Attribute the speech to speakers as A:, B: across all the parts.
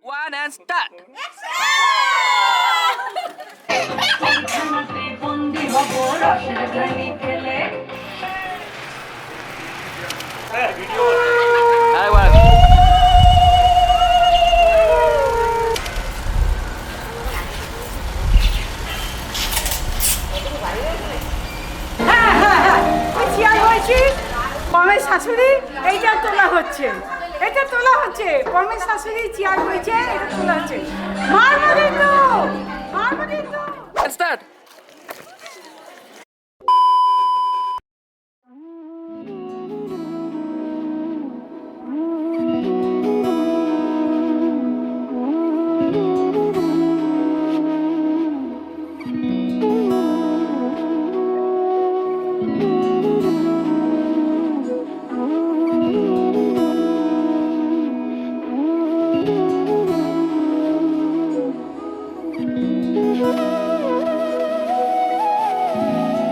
A: 1 and start.
B: পমের শাশুড়ি এইটা তোলা হচ্ছে, এটা তোলা হচ্ছে, পমের শাশুড়ি চেয়ার হয়েছে, এটা তোলা হচ্ছে। মারবো কিন্তু, মারবো কিন্তু।
A: And start.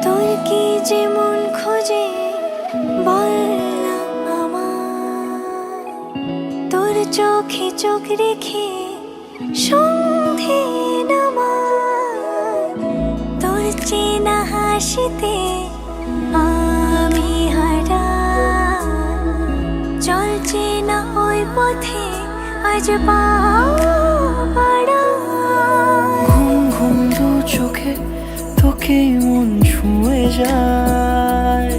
C: তোর কি যেমন খোঁজে বল না আমায়, তোর চোখে চোখ রেখে সন্ধে নামায়, তোর চেনা হাসিতে আমি হারাই, চল চেনা ওই পথে আজ পা বাড়াই।
D: ঘুম ঘুম দু চোখে তোকেই মন ছুঁয়ে যায়,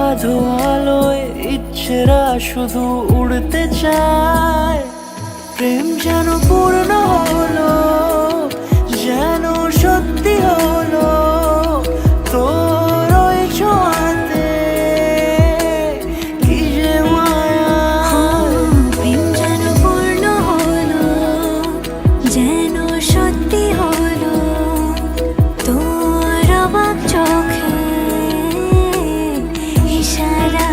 D: আধো আলোয় ইচ্ছেরা শুধু উড়তে চায়। প্রেম যেন পূর্ণ হলো, যেন সত্যি হলো, তোর ওই ছোঁয়াতে কি যে মায়া।
C: প্রেম যেন পূর্ণ হলো, যেন সত্যি হলো, তোর অবাক চোখে ইশারা।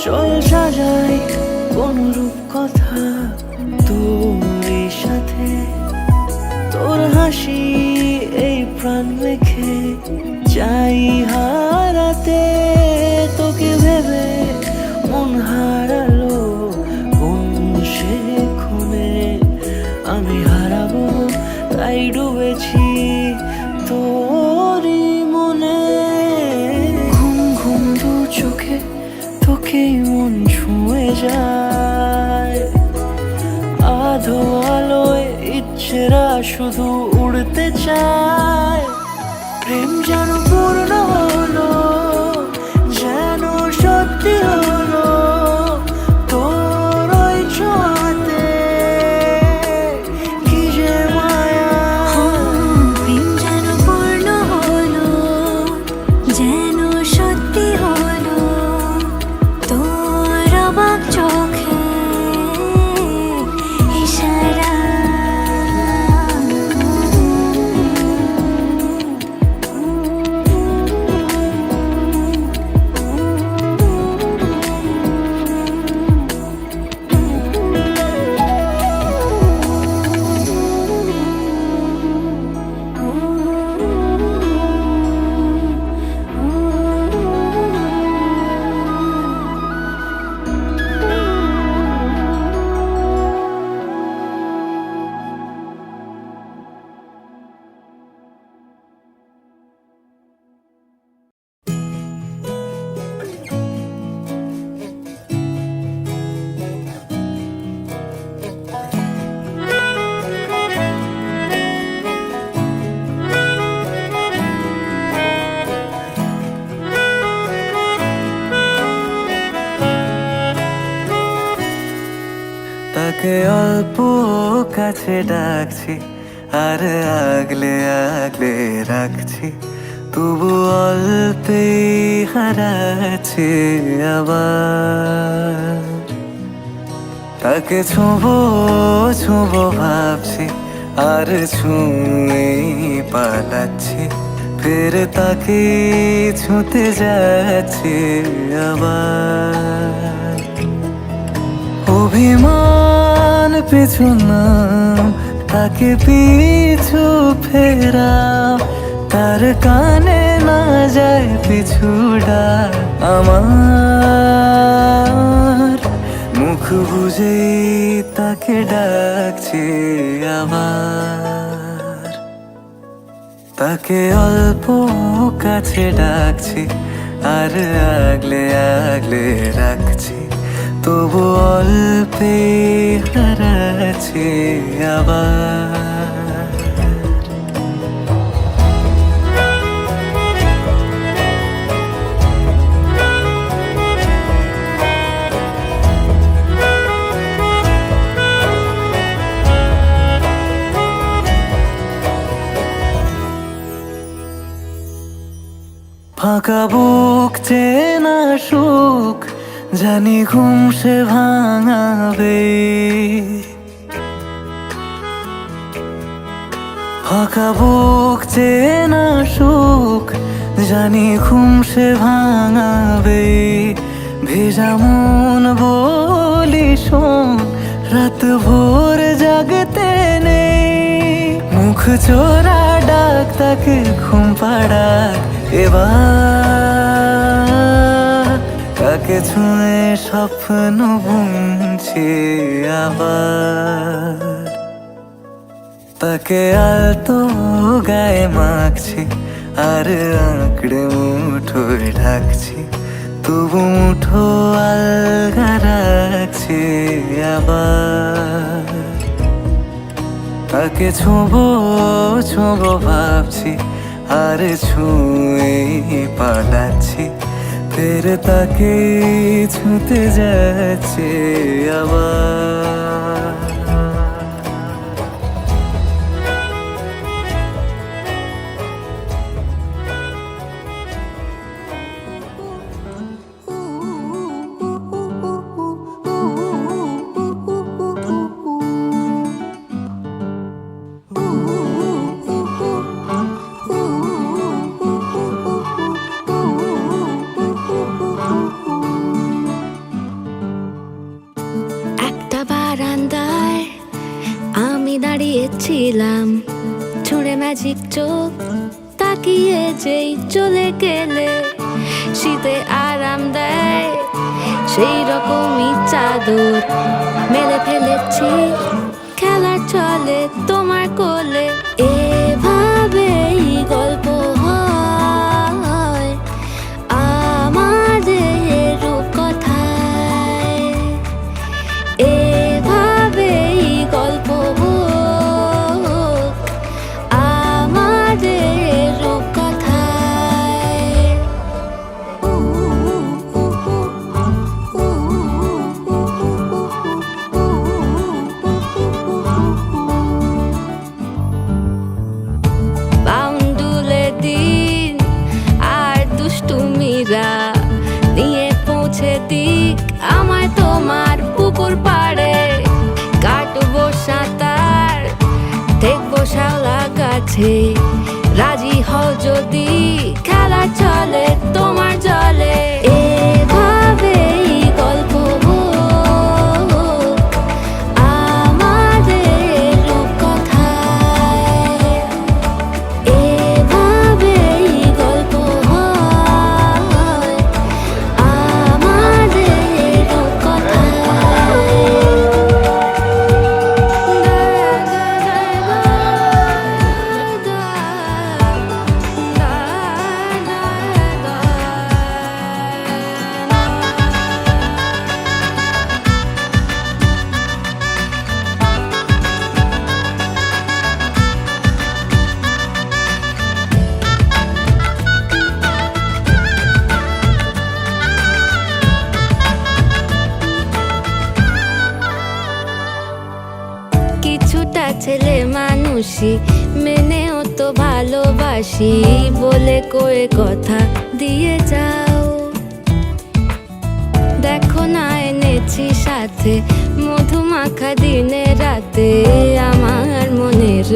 D: চল সাজাই কোন রূপ কথা তোর সাথে, তোর হাসি এই প্রাণ রেখে চাই হারাতে। তোকে ভেবে মন হারালো কোন সে খুনে, আমি হারাবো তাই ডুবেছি তোরই মনে। ঘুম ঘুম দু চোখে তোকেই মন ছুঁয়ে যায়, আধো আলোয় ইচ্ছেরা শুধু উড়তে চায়। প্রেম যেন পূর্ণ হলো, যেন সত্যি হলো, তোর ওই ছোঁয়াতে কি যে মায়া।
C: প্রেম যেন পূর্ণ হলো, যেন সত্যি হলো, তোর অবাক চোখে ইশারা।
D: তাকে অল্প কাছে ডাকছি, আর আগলে আগলে রাখছি, তবু অল্পেই হারাচ্ছি আবার। তাকে ছোঁবো ছোঁবো ভাবছি, আর ছুঁয়ে পালাচ্ছি, ফের তাকে ছুঁতে যাচ্ছে আবার। অভিমান পিছু নাম, তাকে পিছু ফেরাও, তার কানে না যায় পিছু ডাক আমার। মুখ বুঝেই তাকে ডাকছে আবার। তাকে অল্প কাছে ডাকছি, আর আগলে আগলে রাখছি, তবু অল্পে হারাচ্ছি আবার। ফাঁকা বুক চেনা সুখ, জানি ঘুম সে ভাঙাবে। ফাঁকা বুক চেনা সুখ, জানি ঘুম সে ভাঙাবে। ভেজা মন বলি শোন, রাত ভোর জাগতে নেই। মুখ চোরা ডাক তাকে ঘুম পাড়াক এবার। তাকে ছুঁয়ে স্বপ্ন বুনছি আবার। তাকে আলতো গায়ে মাখছি, আর আঁকড়ে মুঠোয় ঢাকছি, তবু মুঠো আলগা রাখছি আবার। তাকে ছোঁবো ছোঁবো ভাবছি, আর ছুঁয়ে পালাচ্ছি, ফের তাকে ছুঁতে যাচ্ছে আবার।
C: বারান্দায় আমি দাঁড়িয়েছিলাম, ছুঁড়ে ম্যাজিক চোখ তাকিয়ে যেই চলে গেলে। শীতে আরাম দেয় সেই রকমই চাদর মেলে ফেলেছি, খেলার চলে তোমার কোলে। এভাবেই গল্প হয় আমাদের রূপকথায়। এভাবেই গল্প হোক আমাদের রূপকথায়। বাউন্ডুলে দিন আর দুষ্টুমিরা নিয়ে পৌঁছে দিক আমায় তোমার পুকুর পাড়ে। কাটবো সাঁতার, দেখবো শ্যাওলা গাছে, রাজি হও যদি খেলা চলে তোমার জলে। এভাবেই গল্প হোক আমাদের রূপকথায়। এভাবেই গল্প হয় আমাদের রূপকথায়। কিছুটা ছেলে মানুষই মেনেও তো ভালোবাসি, বলে কয়ে কথা দিয়ে যাও। দেখো না এনেছি সাথে মধুমাখা দিনে রাতে আমার মনে মনের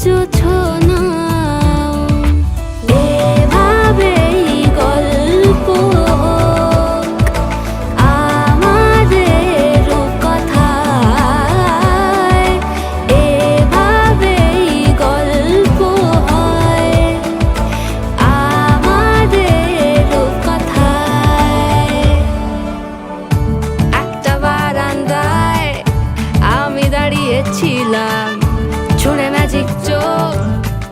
C: জোছনা এভাবেই গল্প আমাদের কথায় এভাবেই গল্প হয় আমাদের কথায় একটা বারান্দায় আমি দাঁড়িয়েছিলাম ছুঁড়ে ম্যাজিক চোখ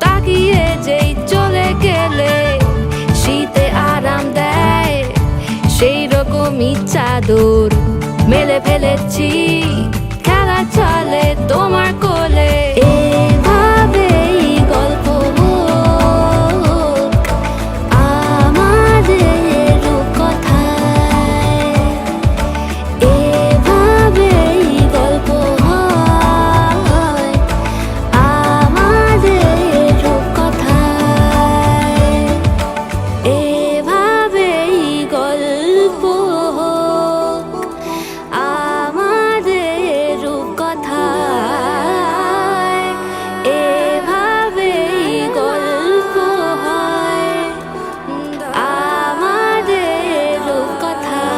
C: তাকিয়ে যেই চলে গেলে শীতে আরাম দেয় সেই রকমই চাদর মেলে ফেলেছি খেলা চলে তোমার কোলে এভাবেই গল্প হোক আমাদের কথায় এভাবেই গল্প হয় আমাদের কথায় এভাবেই গল্প হোক আমাদের কথায় এভাবেই গল্প হয় আমাদের কথায়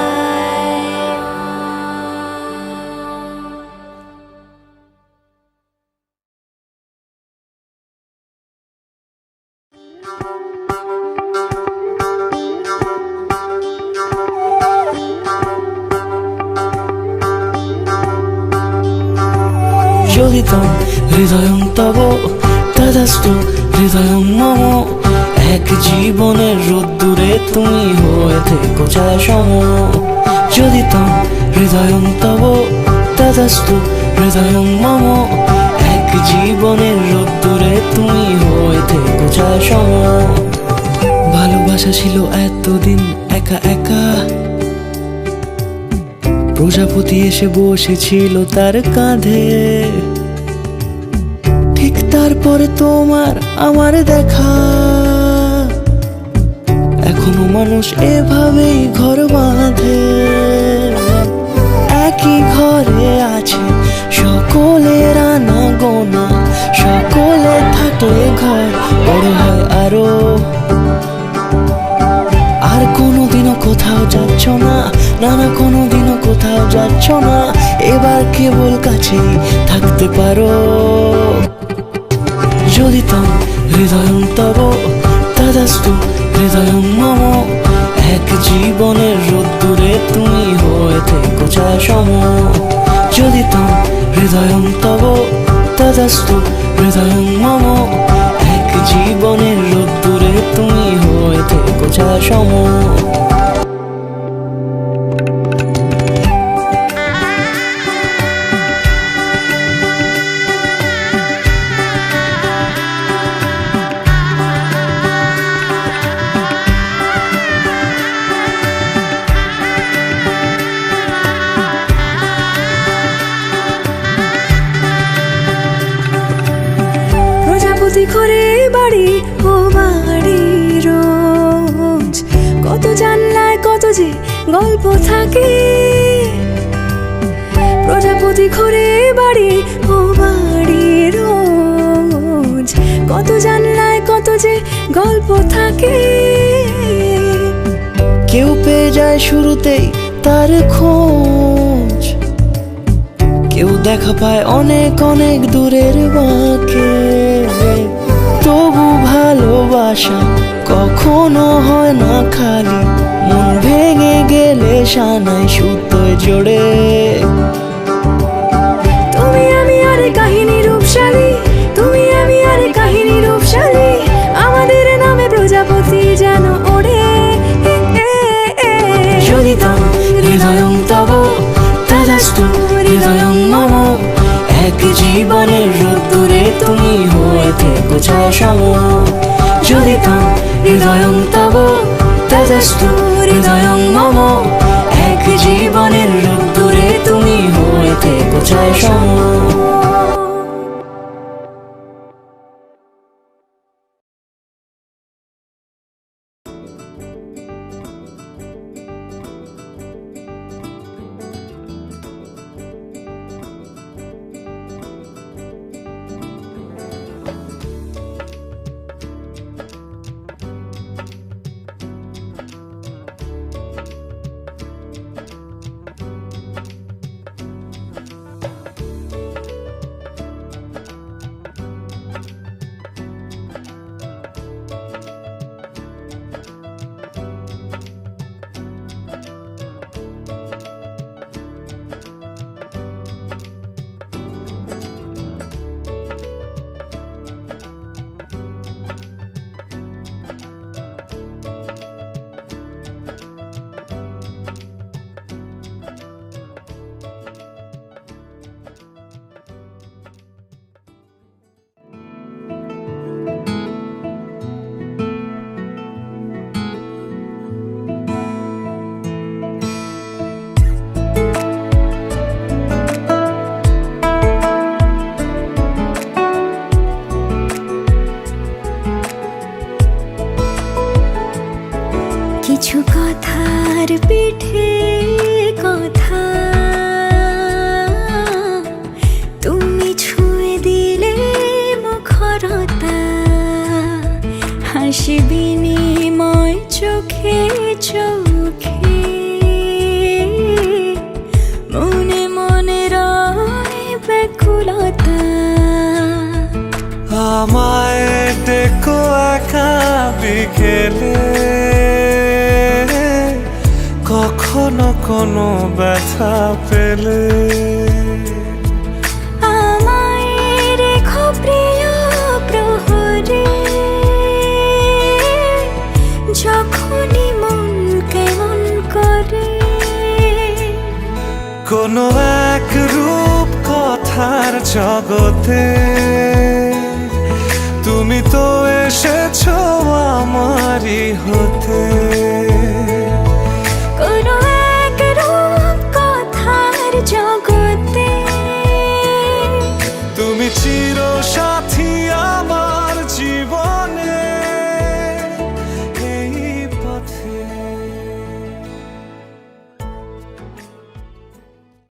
A: যোগিতম হৃদয়ং তব তদস্তু হৃদয়ং মম এক জীবনের রোদ্দুরে তুমি হয়ে থেকো ছায়া সম যোগিতম হৃদয়ং তব তদস্তু হৃদয়ং মম এক জীবনের রোদ্দুরে তুমি হয়ে থেকো ছায়া সম ভালোবাসা ছিল এতদিন একা একা প্রজাপতি এসে বসেছিল তার কাঁধে ঠিক তারপরে তোমার আমার দেখা এখনো মানুষ এভাবেই ঘর বাঁধে একই ঘরে আছে সকলের আনা গোনা সকলে থাকলে ঘর বড় হয় আরো আর কোনোদিনও কোথাও যাচ্ছ না না কোনোদিনও কোথাও যাচ্ছ না এবার কেবল কাছেই থাকতে পারো যদি তম হৃদয়ং তব তদস্তু হৃদয়ং মম এক জীবনের রোদ্দুরে তুমি হয়ে থেকো ছায়া সম যদি তম হৃদয়ং তব তদস্তু হৃদয়ং মম এক জীবনের রোদ্দুরে তুমি হয়ে থেকো ছায়া সম
C: প্রজাপতি ঘরে বাড়ি ও বাড়ি রোজ কত জানলায় কত যে গল্প থাকে প্রজাপতি ঘরে বাড়ি ও বাড়ি রোজ কত জানলায় কত যে গল্প থাকে
A: কেউ পেয়ে যায় শুরুতেই তার খোঁজ কেউ দেখা পায় অনেক অনেক দূরের বাঁকে তবু ভালোবাসা কখনো হয় না খালি মন ভেঙে গেলে সানাই সুতোয় জোড়ে
C: তুমি আমি আর কাহিনী রূপশালী তুমি আমি আর কাহিনী রূপশালী আমাদের নামে প্রজাপতি যেন ওড়ে
A: যদি তম হৃদয়ং তব তদস্তু হৃদয়ং মম এক জীবনের রোদ্দুরে তুমি হয়ে থেকো ছায়া সম যদি তম হৃদয়ং তব তদস্তু হৃদয়ং মম এক জীবনের রোদ্দুরে তুমি হয়ে থেকো ছায়া সম
C: যার পিঠে কথা তুমি ছুঁয়ে দিলে মুখরতা, হাসি বিনিময় চোখে চোখে, মনে মনে রয় ব্যাকুলতা।
D: আমায় ডেকো একা বিকেলে, কখনো কোনো ব্যথা পেলে।
C: আমায় রেখো প্রিয় প্রহরে, যখনই মন কেমন করে।
D: কোনো এক রূপ কথার জগতে তুমি তো এসেছো আমারই হতে।